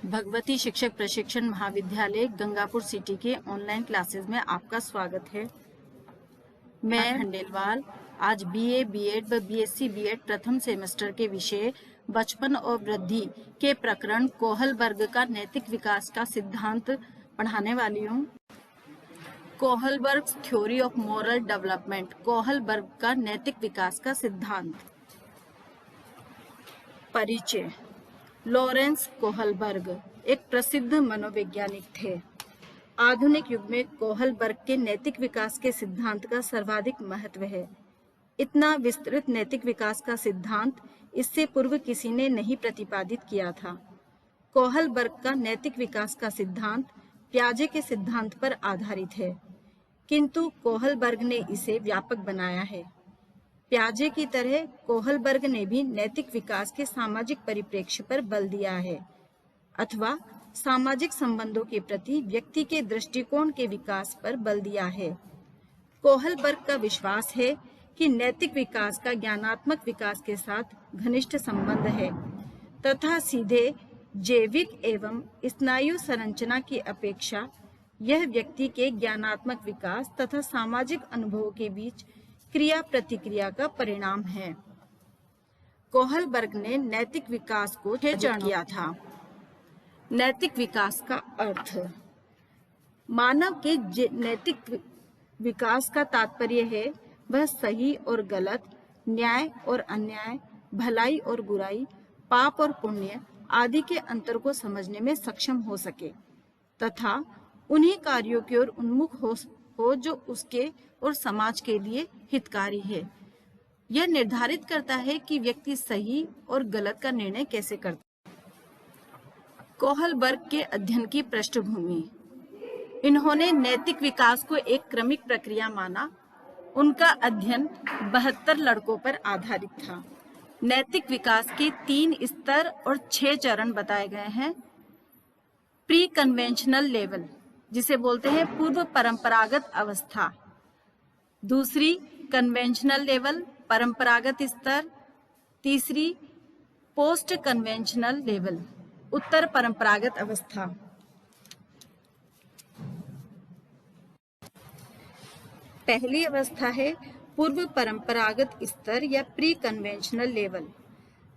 भगवती शिक्षक प्रशिक्षण महाविद्यालय गंगापुर सिटी के ऑनलाइन क्लासेस में आपका स्वागत है। मैं खंडेलवाल आज बीए, बीएड व बीएससी बीएड प्रथम सेमेस्टर के विषय बचपन और वृद्धि के प्रकरण कोहलबर्ग का नैतिक विकास का सिद्धांत पढ़ाने वाली हूँ। Kohlberg theory of moral development, Kohlberg का नैतिक विकास का सिद्धांत। परिचय। लॉरेंस कोहलबर्ग एक प्रसिद्ध मनोवैज्ञानिक थे। आधुनिक युग में कोहलबर्ग के नैतिक विकास के सिद्धांत का सर्वाधिक महत्व है। इतना विस्तृत नैतिक विकास का सिद्धांत इससे पूर्व किसी ने नहीं प्रतिपादित किया था। कोहलबर्ग का नैतिक विकास का सिद्धांत प्याजे के सिद्धांत पर आधारित है, किंतु कोहलबर्ग ने इसे व्यापक बनाया है। प्याजे की तरह कोहलबर्ग ने भी नैतिक विकास के सामाजिक परिप्रेक्ष्य पर बल दिया है, अथवा सामाजिक संबंधों के प्रति व्यक्ति के दृष्टिकोण के विकास पर बल दिया है। कोहलबर्ग का विश्वास है कि नैतिक विकास का ज्ञानात्मक विकास के साथ घनिष्ठ संबंध है तथा सीधे जैविक एवं स्नायु संरचना की अपेक्षा यह व्यक्ति के ज्ञानात्मक विकास तथा सामाजिक अनुभवों के बीच क्रिया प्रतिक्रिया का परिणाम है। कोहलबर्ग ने नैतिक विकास को 6 चरणों किया था। नैतिक विकास का अर्थ। मानव के नैतिक विकास का तात्पर्य है वह सही और गलत, न्याय और अन्याय, भलाई और बुराई, पाप और पुण्य आदि के अंतर को समझने में सक्षम हो सके तथा उन्हीं कार्यों की ओर उन्मुख हो जो उसके और समाज के लिए हितकारी है। यह निर्धारित करता है कि व्यक्ति सही और गलत का निर्णय कैसे करता है। कोहलबर्ग के अध्ययन की पृष्ठभूमि। इन्होंने नैतिक विकास को एक क्रमिक प्रक्रिया माना। उनका अध्ययन 72 लड़कों पर आधारित था। नैतिक विकास के 3 स्तर और 6 चरण बताए गए हैं। प्री कन्वेंशनल लेवल, जिसे बोलते हैं पूर्व परंपरागत अवस्था। दूसरी कन्वेंशनल लेवल, परंपरागत स्तर। तीसरी पोस्ट कन्वेंशनल लेवल, उत्तर परंपरागत अवस्था। पहली अवस्था है पूर्व परंपरागत स्तर या प्री कन्वेंशनल लेवल।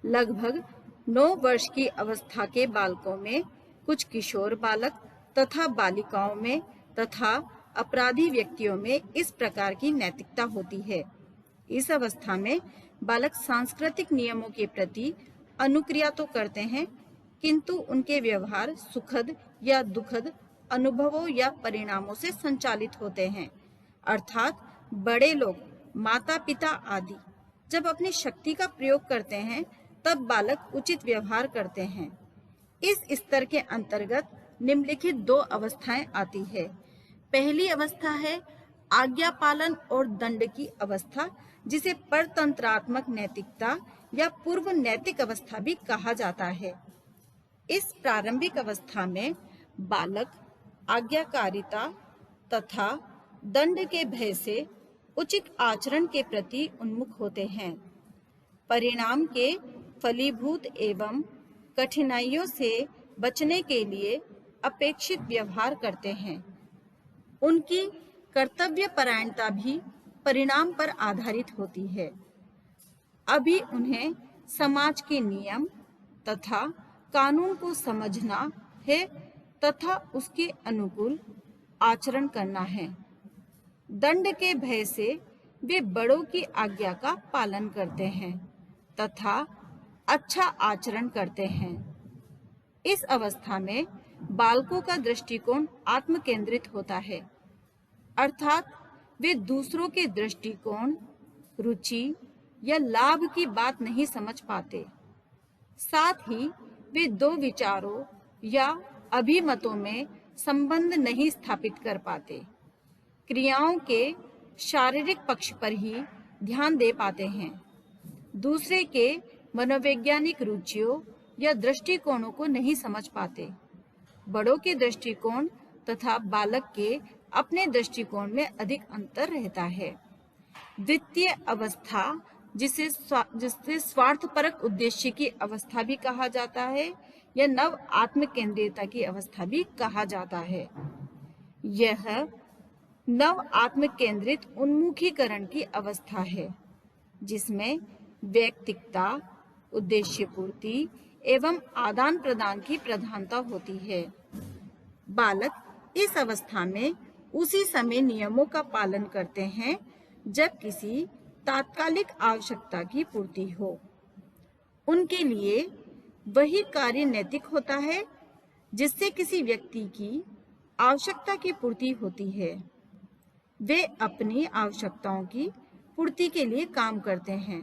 लगभग 9 वर्ष की अवस्था के बालकों में, कुछ किशोर बालक तथा बालिकाओं में तथा अपराधी व्यक्तियों में इस प्रकार की नैतिकता होती है। इस अवस्था में बालक सांस्कृतिक नियमों के प्रति अनुक्रिया तो करते हैं, किंतु उनके व्यवहार सुखद या दुखद अनुभवों या परिणामों से संचालित होते हैं। अर्थात बड़े लोग, माता पिता आदि जब अपनी शक्ति का प्रयोग करते हैं तब बालक उचित व्यवहार करते हैं। इस स्तर के अंतर्गत निम्नलिखित 2 अवस्थाएं आती है। पहली अवस्था है आज्ञा पालन और दंड की अवस्था, जिसे परतंत्रात्मक नैतिकता या पूर्व नैतिक अवस्था भी कहा जाता है। इस प्रारंभिक अवस्था में बालक आज्ञाकारिता तथा दंड के भय से उचित आचरण के प्रति उन्मुख होते हैं। परिणाम के फलीभूत एवं कठिनाइयों से बचने के लिए अपेक्षित व्यवहार करते हैं। उनकी कर्तव्य परायणता भी परिणाम पर आधारित होती है। अभी उन्हें समाज के नियम तथा कानून को समझना है तथा उसके अनुकूल आचरण करना है। दंड के भय से वे बड़ों की आज्ञा का पालन करते हैं तथा अच्छा आचरण करते हैं। इस अवस्था में बालकों का दृष्टिकोण आत्म केंद्रित होता है, अर्थात वे दूसरों के दृष्टिकोण, रुचि या लाभ की बात नहीं समझ पाते। साथ ही वे 2 विचारों या अभिमतों में संबंध नहीं स्थापित कर पाते। क्रियाओं के शारीरिक पक्ष पर ही ध्यान दे पाते हैं। दूसरे के मनोवैज्ञानिक रुचियों या दृष्टिकोणों को नहीं समझ पाते। बड़ों के दृष्टिकोण तथा बालक के अपने दृष्टिकोण में अधिक अंतर रहता है। द्वितीय अवस्था, जिसे स्वार्थपरक उद्देश्य की अवस्था भी कहा जाता है, या नव आत्म केंद्रियता की अवस्था भी कहा जाता है। यह नव आत्म केंद्रित उन्मुखीकरण की अवस्था है जिसमें वैयक्तिकता, उद्देश्य पूर्ति एवं आदान प्रदान की प्रधानता होती है। बालक इस अवस्था में उसी समय नियमों का पालन करते हैं जब किसी तात्कालिक आवश्यकता की पूर्ति हो। उनके लिए वही कार्य नैतिक होता है जिससे किसी व्यक्ति की आवश्यकता की पूर्ति होती है। वे अपनी आवश्यकताओं की पूर्ति के लिए काम करते हैं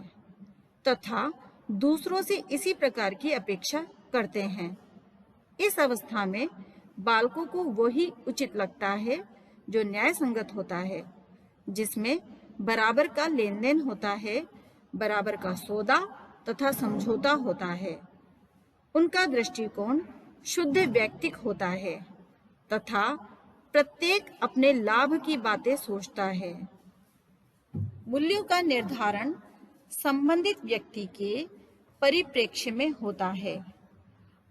तथा दूसरों से इसी प्रकार की अपेक्षा करते हैं। इस अवस्था में बालकों को वही उचित लगता है जो न्याय संगत होता है, जिसमें बराबर का लेन देन होता है, बराबर का सौदा तथा समझौता होता है। उनका दृष्टिकोण शुद्ध वैयक्तिक होता है तथा प्रत्येक अपने लाभ की बातें सोचता है। मूल्यों का निर्धारण संबंधित व्यक्ति के परिप्रेक्ष्य में होता है।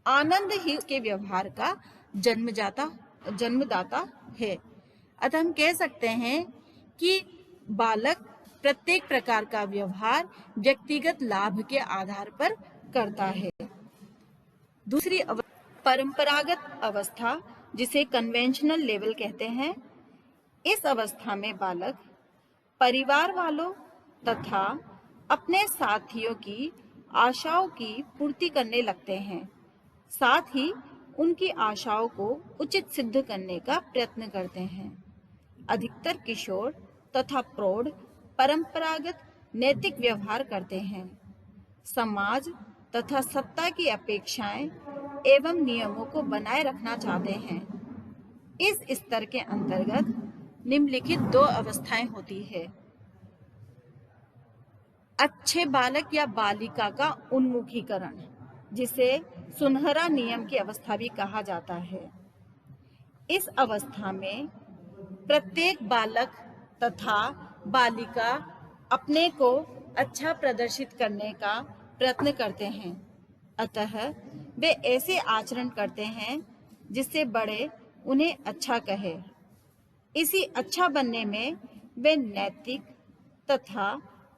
आनंद ही उसके व्यवहार का जन्मदाता है। अतः हम कह सकते हैं कि बालक प्रत्येक प्रकार का व्यवहार व्यक्तिगत लाभ के आधार पर करता है। दूसरी परंपरागत अवस्था, जिसे कन्वेंशनल लेवल कहते हैं। इस अवस्था में बालक परिवार वालों तथा अपने साथियों की आशाओं की पूर्ति करने लगते हैं, साथ ही उनकी आशाओं को उचित सिद्ध करने का प्रयत्न करते हैं। अधिकतर किशोर तथा प्रौढ़ परंपरागत नैतिक व्यवहार करते हैं। समाज तथा सत्ता की अपेक्षाएं एवं नियमों को बनाए रखना चाहते हैं। इस स्तर के अंतर्गत निम्नलिखित दो अवस्थाएं होती है। अच्छे बालक या बालिका का उन्मुखीकरण, जिसे सुनहरा नियम की अवस्था भी कहा जाता है। इस अवस्था में प्रत्येक बालक तथा बालिका अपने को अच्छा प्रदर्शित करने का प्रयत्न करते हैं। अतः वे ऐसे आचरण करते हैं जिससे बड़े उन्हें अच्छा कहे। इसी अच्छा बनने में वे नैतिक तथा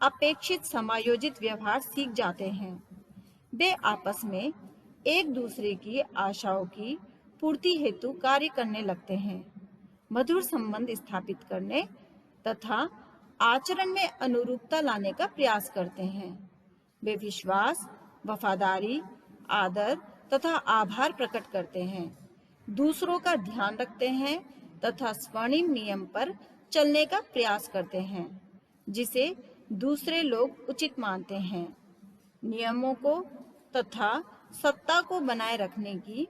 अपेक्षित समायोजित व्यवहार सीख जाते हैं। वे आपस में एक दूसरे की आशाओं की पूर्ति हेतु कार्य करने लगते हैं, मधुर संबंध स्थापित करने तथा आचरण में अनुरूपता लाने का प्रयास करते हैं। वे विश्वास, वफादारी, आदर तथा आभार प्रकट करते हैं, दूसरों का ध्यान रखते हैं तथा स्वर्णिम नियम पर चलने का प्रयास करते हैं जिसे दूसरे लोग उचित मानते हैं। नियमों को तथा सत्ता को बनाए रखने की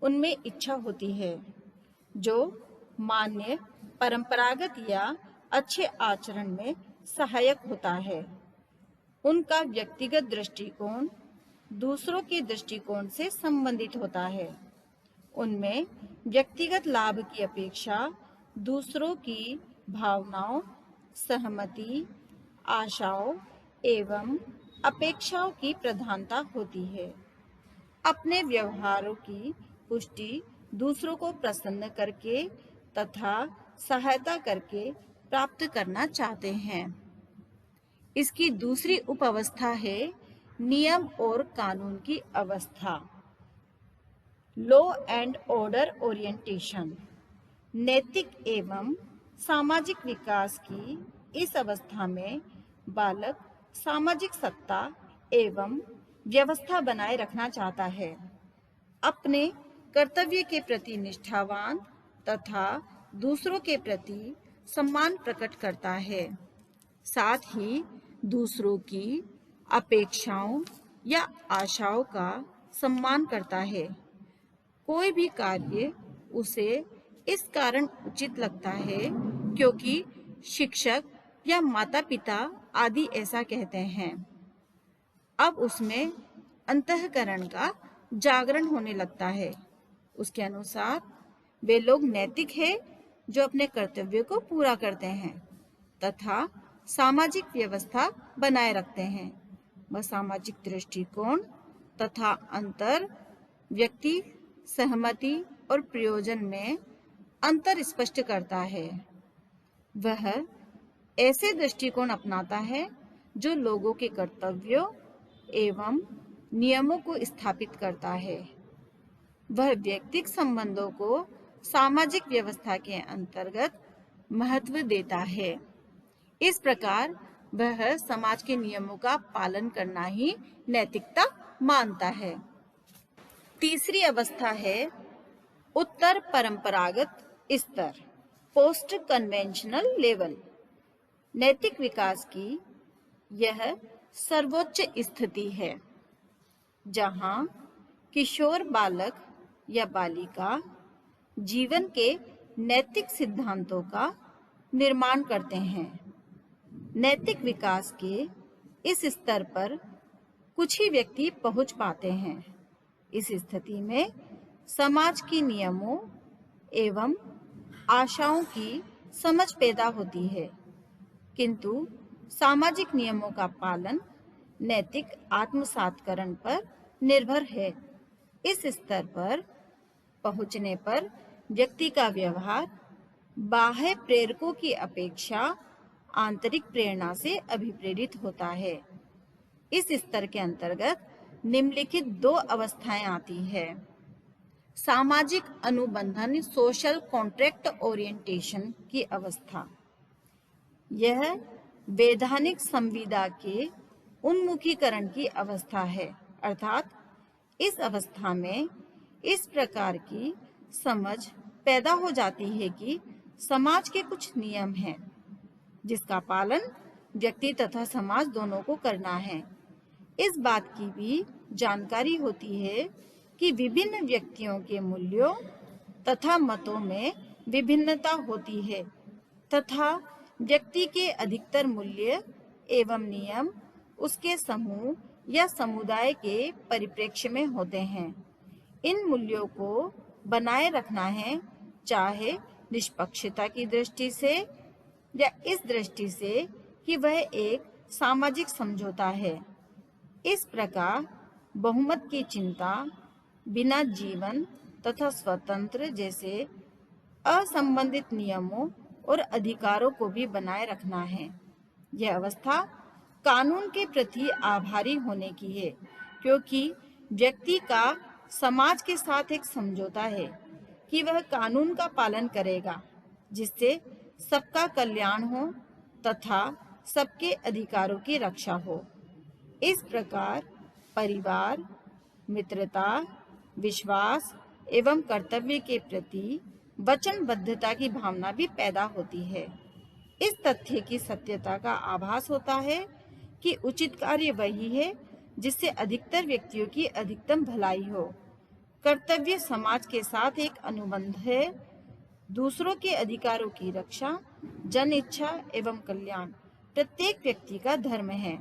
उनमें इच्छा होती है, जो मान्य, परंपरागत या अच्छे आचरण में सहायक होता है। उनका व्यक्तिगत दृष्टिकोण दूसरों के दृष्टिकोण से संबंधित होता है। उनमें व्यक्तिगत लाभ की अपेक्षा दूसरों की भावनाओं, सहमति, आशाओं एवं अपेक्षाओं की प्रधानता होती है। अपने व्यवहारों की पुष्टि दूसरों को प्रसन्न करके तथा सहायता करके प्राप्त करना चाहते हैं। इसकी दूसरी उपावस्था है नियम और कानून की अवस्था, लॉ एंड ऑर्डर ओरिएंटेशन। नैतिक एवं सामाजिक विकास की इस अवस्था में बालक सामाजिक सत्ता एवं व्यवस्था बनाए रखना चाहता है, अपने कर्तव्य के प्रति निष्ठावान तथा दूसरों के प्रति सम्मान प्रकट करता है, साथ ही दूसरों की अपेक्षाओं या आशाओं का सम्मान करता है। कोई भी कार्य उसे इस कारण उचित लगता है क्योंकि शिक्षक या माता पिता आदि ऐसा कहते हैं। अब उसमें अंतःकरण का जागरण होने लगता है। उसके अनुसार वे लोग नैतिक हैं जो अपने कर्तव्य को पूरा करते हैं तथा सामाजिक व्यवस्था बनाए रखते हैं। वह सामाजिक दृष्टिकोण तथा अंतर व्यक्ति सहमति और प्रयोजन में अंतर स्पष्ट करता है। वह ऐसे दृष्टिकोण अपनाता है जो लोगों के कर्तव्यों एवं नियमों को स्थापित करता है। वह व्यक्तिगत संबंधों को सामाजिक व्यवस्था के अंतर्गत महत्व देता है। इस प्रकार वह समाज के नियमों का पालन करना ही नैतिकता मानता है। तीसरी अवस्था है उत्तर परंपरागत स्तर, पोस्ट कन्वेंशनल लेवल। नैतिक विकास की यह सर्वोच्च स्थिति है जहां किशोर बालक या बालिका जीवन के नैतिक सिद्धांतों का निर्माण करते हैं। नैतिक विकास के इस स्तर पर कुछ ही व्यक्ति पहुंच पाते हैं। इस स्थिति में समाज के नियमों एवं आशाओं की समझ पैदा होती है, किंतु सामाजिक नियमों का पालन नैतिक आत्मसातकरण पर निर्भर है। इस स्तर पर पहुंचने पर व्यक्ति का व्यवहार बाह्य प्रेरकों की अपेक्षा आंतरिक प्रेरणा से अभिप्रेरित होता है। इस स्तर के अंतर्गत निम्नलिखित दो अवस्थाएं आती है। सामाजिक अनुबंधन, सोशल कॉन्ट्रैक्ट ओरिएंटेशन की अवस्था। यह वैधानिक संविदा के उन्मुखीकरण की अवस्था है, अर्थात इस अवस्था में इस प्रकार की समझ पैदा हो जाती है कि समाज के कुछ नियम हैं जिसका पालन व्यक्ति तथा समाज दोनों को करना है। इस बात की भी जानकारी होती है कि विभिन्न व्यक्तियों के मूल्यों तथा मतों में विभिन्नता होती है तथा व्यक्ति के अधिकतर मूल्य एवं नियम उसके समूह या समुदाय के परिप्रेक्ष्य में होते हैं। इन मूल्यों को बनाए रखना है, चाहे निष्पक्षता की दृष्टि से या इस दृष्टि से कि वह एक सामाजिक समझौता है। इस प्रकार बहुमत की चिंता, बिना जीवन तथा स्वतंत्र जैसे असंबंधित नियमों और अधिकारों को भी बनाए रखना है। यह अवस्था कानून के प्रति आभारी होने की है, क्योंकि व्यक्ति का समाज के साथ एक समझौता है कि वह कानून का पालन करेगा, जिससे सबका कल्याण हो तथा सबके अधिकारों की रक्षा हो। इस प्रकार परिवार, मित्रता, विश्वास एवं कर्तव्य के प्रति वचनबद्धता की भावना भी पैदा होती है। इस तथ्य की सत्यता का आभास होता है कि उचित कार्य वही है जिससे अधिकतर व्यक्तियों की अधिकतम भलाई हो। कर्तव्य समाज के साथ एक अनुबंध है। दूसरों के अधिकारों की रक्षा, जन इच्छा एवं कल्याण प्रत्येक व्यक्ति का धर्म है।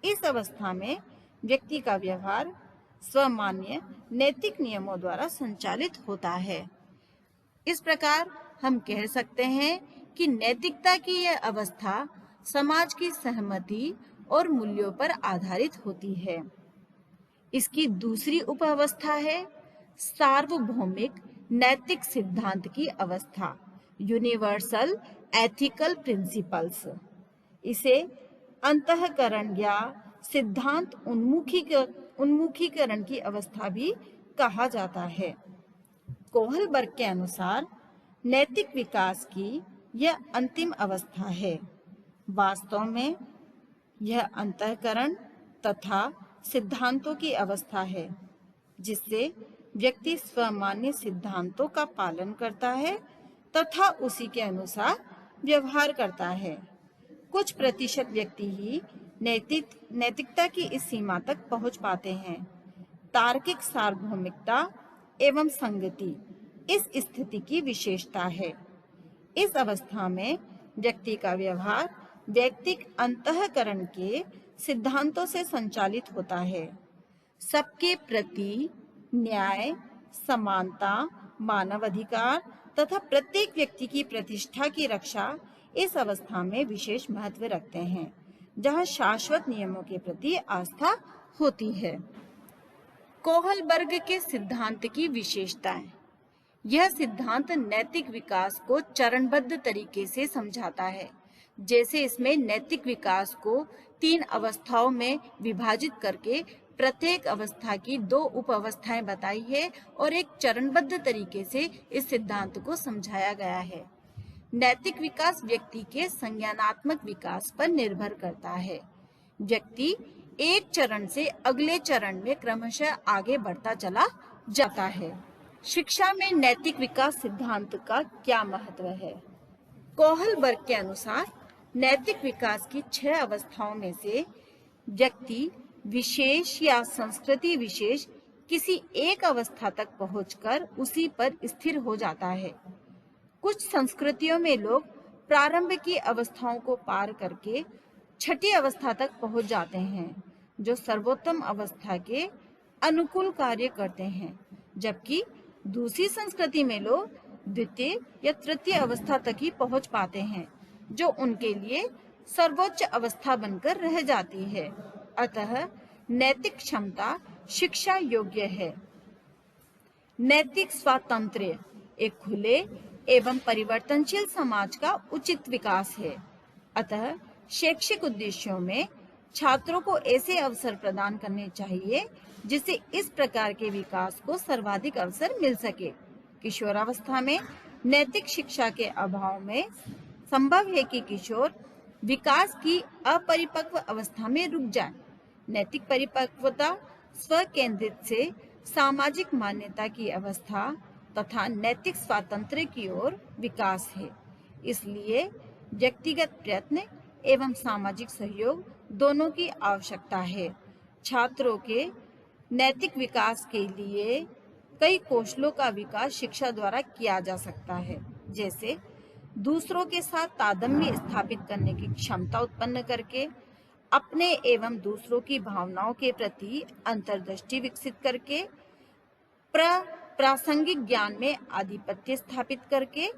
इस अवस्था में व्यक्ति का व्यवहार स्वमान्य नैतिक नियमों द्वारा संचालित होता है। इस प्रकार हम कह सकते हैं कि नैतिकता की यह अवस्था समाज की सहमति और मूल्यों पर आधारित होती है। इसकी दूसरी उपावस्था है सार्वभौमिक नैतिक सिद्धांत की अवस्था, यूनिवर्सल एथिकल प्रिंसिपल्स। इसे अंतःकरण या सिद्धांत उन्मुखीकरण की अवस्था भी कहा जाता है। कोहलबर्ग के अनुसार नैतिक विकास की यह अंतिम अवस्था है। वास्तव में यह अंतःकरण तथा सिद्धांतों की अवस्था है, जिससे व्यक्ति स्वमान्य सिद्धांतों का पालन करता है तथा उसी के अनुसार व्यवहार करता है। कुछ प्रतिशत व्यक्ति ही नैतिकता की इस सीमा तक पहुंच पाते हैं। तार्किक सार्वभौमिकता एवं संगति इस स्थिति की विशेषता है। इस अवस्था में व्यक्ति का व्यवहार व्यक्तिक अंतःकरण के सिद्धांतों से संचालित होता है। सबके प्रति न्याय, समानता, मानवाधिकार तथा प्रत्येक व्यक्ति की प्रतिष्ठा की रक्षा इस अवस्था में विशेष महत्व रखते हैं, जहाँ शाश्वत नियमों के प्रति आस्था होती है। कोहलबर्ग के सिद्धांत की विशेषताएं। यह सिद्धांत नैतिक विकास को चरणबद्ध तरीके से समझाता है। जैसे इसमें नैतिक विकास को 3 अवस्थाओं में विभाजित करके प्रत्येक अवस्था की 2 उप अवस्थाएं बताई है और एक चरणबद्ध तरीके से इस सिद्धांत को समझाया गया है। नैतिक विकास व्यक्ति के संज्ञानात्मक विकास पर निर्भर करता है। व्यक्ति एक चरण से अगले चरण में क्रमशः आगे बढ़ता चला जाता है। शिक्षा में नैतिक विकास सिद्धांत का क्या महत्व है? कोहलबर्ग के अनुसार नैतिक विकास की 6 अवस्थाओं में से व्यक्ति विशेष या संस्कृति विशेष किसी एक अवस्था तक पहुंचकर उसी पर स्थिर हो जाता है। कुछ संस्कृतियों में लोग प्रारंभ की अवस्थाओं को पार करके 6ठी अवस्था तक पहुंच जाते हैं, जो सर्वोत्तम अवस्था के अनुकूल कार्य करते हैं, जबकि दूसरी संस्कृति में लोग द्वितीय या तृतीय अवस्था तक ही पहुंच पाते हैं, जो उनके लिए सर्वोच्च अवस्था बनकर रह जाती है। अतः नैतिक क्षमता शिक्षा योग्य है। नैतिक स्वातंत्र्य एक खुले एवं परिवर्तनशील समाज का उचित विकास है। अतः शैक्षिक उद्देश्यों में छात्रों को ऐसे अवसर प्रदान करने चाहिए जिससे इस प्रकार के विकास को सर्वाधिक अवसर मिल सके। किशोरावस्था में नैतिक शिक्षा के अभाव में संभव है कि किशोर विकास की अपरिपक्व अवस्था में रुक जाए। नैतिक परिपक्वता स्वकेंद्रित से सामाजिक मान्यता की अवस्था तथा नैतिक स्वातंत्र्य की ओर विकास है। इसलिए व्यक्तिगत प्रयत्न एवं सामाजिक सहयोग दोनों की आवश्यकता है। छात्रों के नैतिक विकास के लिए कई कौशलों का विकास शिक्षा द्वारा किया जा सकता है, जैसे दूसरों के साथ तादात्म्य स्थापित करने की क्षमता उत्पन्न करके, अपने एवं दूसरों की भावनाओं के प्रति अंतर्दृष्टि विकसित करके, प्रासंगिक ज्ञान में आधिपत्य स्थापित करके,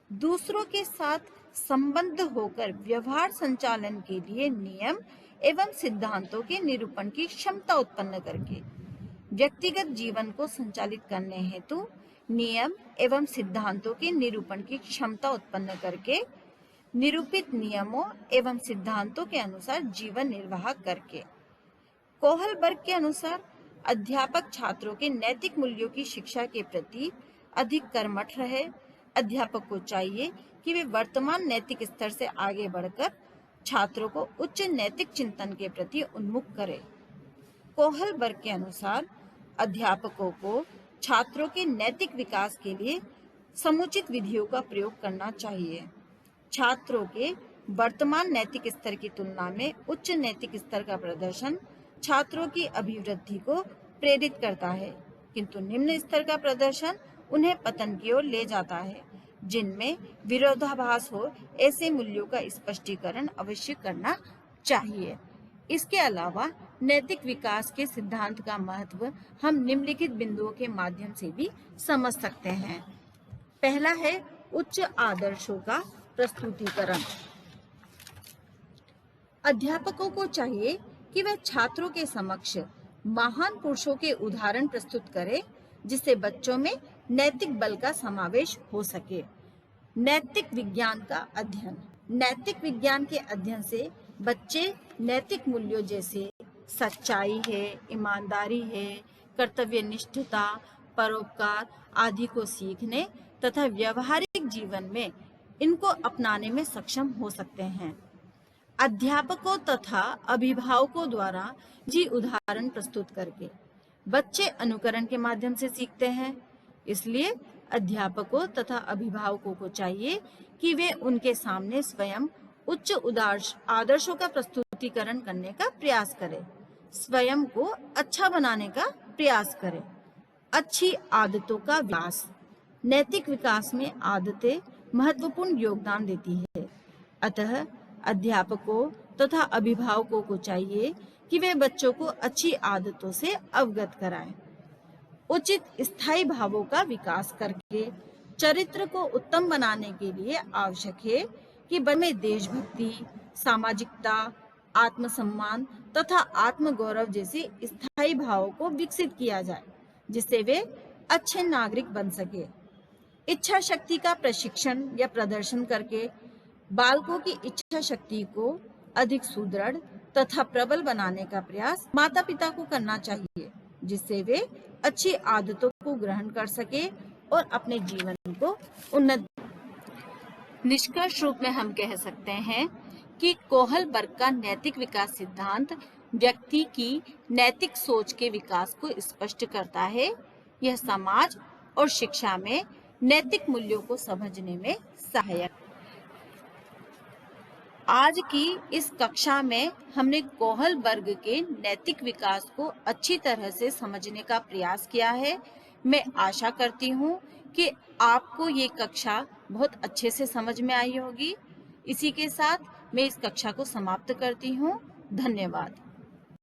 दूसरों के साथ संबंध होकर व्यवहार संचालन के लिए नियम एवं सिद्धांतों के निरूपण की क्षमता उत्पन्न करके, व्यक्तिगत जीवन को संचालित करने हेतु नियम एवं सिद्धांतों के निरूपण की क्षमता उत्पन्न करके, निरूपित नियमों एवं सिद्धांतों के अनुसार जीवन निर्वाह करके। कोहलबर्ग के अनुसार अध्यापक छात्रों के नैतिक मूल्यों की शिक्षा के प्रति अधिक कर्मठ रहे। अध्यापक को चाहिए कि वे वर्तमान नैतिक स्तर से आगे बढ़कर छात्रों को उच्च नैतिक चिंतन के प्रति उन्मुख करे। कोहलबर्ग के अनुसार अध्यापकों को छात्रों के नैतिक विकास के लिए समुचित विधियों का प्रयोग करना चाहिए। छात्रों के वर्तमान नैतिक स्तर की तुलना में उच्च नैतिक स्तर का प्रदर्शन छात्रों की अभिवृद्धि को प्रेरित करता है, किंतु निम्न स्तर का प्रदर्शन उन्हें पतन की ओर ले जाता है। जिनमें विरोधाभास हो, ऐसे मूल्यों का स्पष्टीकरण अवश्य करना चाहिए। इसके अलावा नैतिक विकास के सिद्धांत का महत्व हम निम्नलिखित बिंदुओं के माध्यम से भी समझ सकते हैं। पहला है उच्च आदर्शों का प्रस्तुतिकरण। अध्यापकों को चाहिए कि वह छात्रों के समक्ष महान पुरुषों के उदाहरण प्रस्तुत करें, जिससे बच्चों में नैतिक बल का समावेश हो सके। नैतिक विज्ञान का अध्ययन। नैतिक विज्ञान के अध्ययन से बच्चे नैतिक मूल्यों जैसे सच्चाई है, ईमानदारी है, कर्तव्यनिष्ठता, परोपकार आदि को सीखने तथा व्यवहारिक जीवन में इनको अपनाने में सक्षम हो सकते हैं। अध्यापकों तथा अभिभावकों द्वारा जी उदाहरण प्रस्तुत करके बच्चे अनुकरण के माध्यम से सीखते हैं। इसलिए अध्यापकों तथा अभिभावकों को चाहिए कि वे उनके सामने स्वयं उच्च आदर्शों का प्रस्तुतिकरण करने का प्रयास करें, स्वयं को अच्छा बनाने का प्रयास करें। अच्छी आदतों का विकास। नैतिक विकास में आदतें महत्वपूर्ण योगदान देती है। अतः अध्यापकों तथा अभिभावकों को चाहिए कि वे बच्चों को अच्छी आदतों से अवगत कराएं। उचित स्थायी भावों का विकास करके चरित्र को उत्तम बनाने के लिए आवश्यक है कि बच्चे में देशभक्ति, सामाजिकता, आत्मसम्मान तथा आत्मगौरव जैसे स्थायी भावों को विकसित किया जाए, जिससे वे अच्छे नागरिक बन सके। इच्छा शक्ति का प्रशिक्षण या प्रदर्शन करके बालकों की इच्छा शक्ति को अधिक सुदृढ़ तथा प्रबल बनाने का प्रयास माता पिता को करना चाहिए, जिससे वे अच्छी आदतों को ग्रहण कर सके और अपने जीवन को उन्नत। निष्कर्ष रूप में हम कह सकते हैं कि कोहलबर्ग का नैतिक विकास सिद्धांत व्यक्ति की नैतिक सोच के विकास को स्पष्ट करता है। यह समाज और शिक्षा में नैतिक मूल्यों को समझने में सहायक। आज की इस कक्षा में हमने कोहलबर्ग के नैतिक विकास को अच्छी तरह से समझने का प्रयास किया है। मैं आशा करती हूँ कि आपको ये कक्षा बहुत अच्छे से समझ में आई होगी। इसी के साथ मैं इस कक्षा को समाप्त करती हूँ। धन्यवाद।